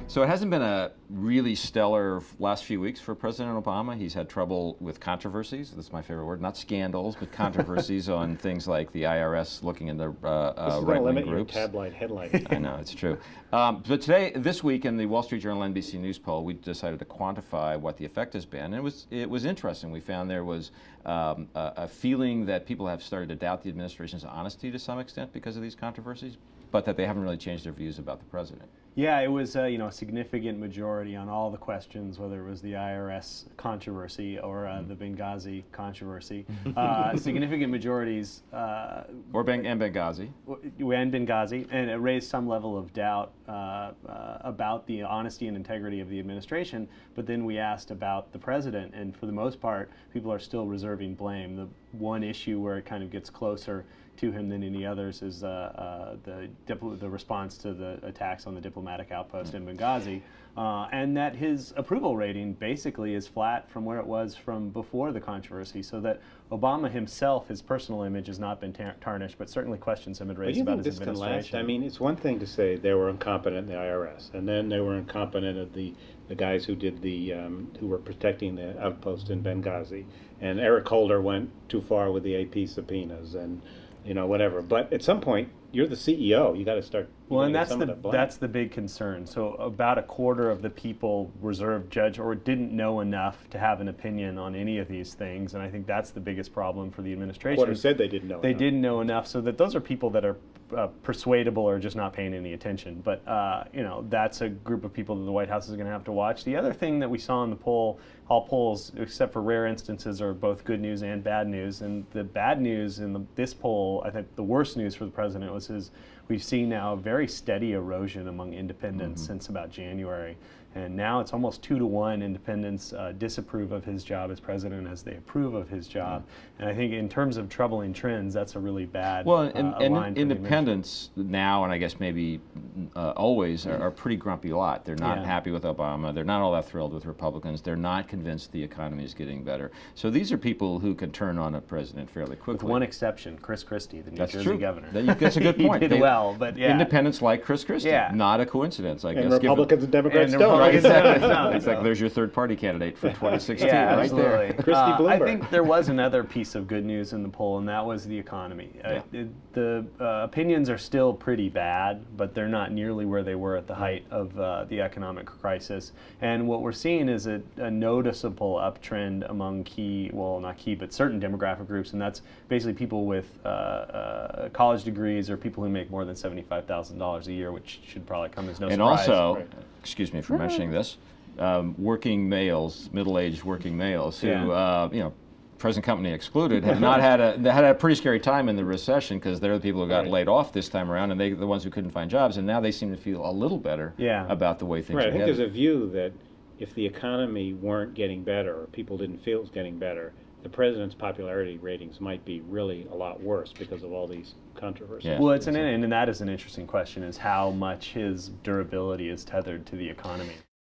So it hasn't been a really stellar last few weeks for President Obama. He's had trouble with controversies. That's my favorite word. Not scandals, but controversies on things like the IRS looking into right-wing groups. Your tabloid headline. I know, it's true. But this week in the Wall Street Journal NBC News poll, we decided to quantify what the effect has been. And it was interesting. We found there was a feeling that people have started to doubt the administration's honesty to some extent because of these controversies, but that they haven't really changed their views about the president. Yeah, it was a significant majority on all the questions, whether it was the IRS controversy or the Benghazi controversy. Significant majorities. And Benghazi. And Benghazi, and it raised some level of doubt about the honesty and integrity of the administration. But then we asked about the president, and for the most part, people are still reserving blame. The one issue where it kind of gets closer to him than any others is the response to the attacks on the diplomatic outpost in Benghazi, and that his approval rating basically is flat from where it was from before the controversy, so that Obama himself, his personal image has not been tarnished, but certainly questions have been raised about his administration. This can last? I mean, it's one thing to say they were incompetent in the IRS, and then they were incompetent at the guys who did who were protecting the outpost in Benghazi, and Eric Holder went too far with the AP subpoenas, and whatever. But at some point, you're the CEO. You got to start. Well, and that's the big concern. So about a quarter of the people reserved judge or didn't know enough to have an opinion on any of these things, and I think that's the biggest problem for the administration. Quarter said they didn't know. They didn't know enough, so that those are people that are persuadable or just not paying any attention. But that's a group of people that the White House is going to have to watch. The other thing that we saw in the poll, all polls except for rare instances are both good news and bad news. And the bad news in this poll, I think the worst news for the president was we've seen now a very steady erosion among independents since about January. And now it's almost 2-to-1 independents disapprove of his job as president as they approve of his job. And I think in terms of troubling trends, that's a really bad line and independents now, and I guess maybe always, are a pretty grumpy lot. They're not happy with Obama. They're not all that thrilled with Republicans. They're not convinced the economy is getting better. So these are people who can turn on a president fairly quickly. With one exception, Chris Christie, the New Jersey governor. That's a good point. He did well, but independents like Chris Christie. Not a coincidence, I guess. And Republicans and Democrats don't. It's like there's your third-party candidate for 2016, right there. Christy Bloomberg. I think there was another piece of good news in the poll, and that was the economy. The opinions are still pretty bad, but they're not nearly where they were at the height of the economic crisis. And what we're seeing is a noticeable uptrend among but certain demographic groups, and that's basically people with college degrees or people who make more than $75,000 a year, which should probably come as no surprise. And also, excuse me for mentioning this, working males, middle-aged working males who, present company excluded, have not had a pretty scary time in the recession because they're the people who got laid off this time around, and they're the ones who couldn't find jobs, and now they seem to feel a little better about the way things are headed. I think there's a view that if the economy weren't getting better, or people didn't feel it was getting better, the president's popularity ratings might be really a lot worse because of all these controversies. Well, and that is an interesting question, is how much his durability is tethered to the economy.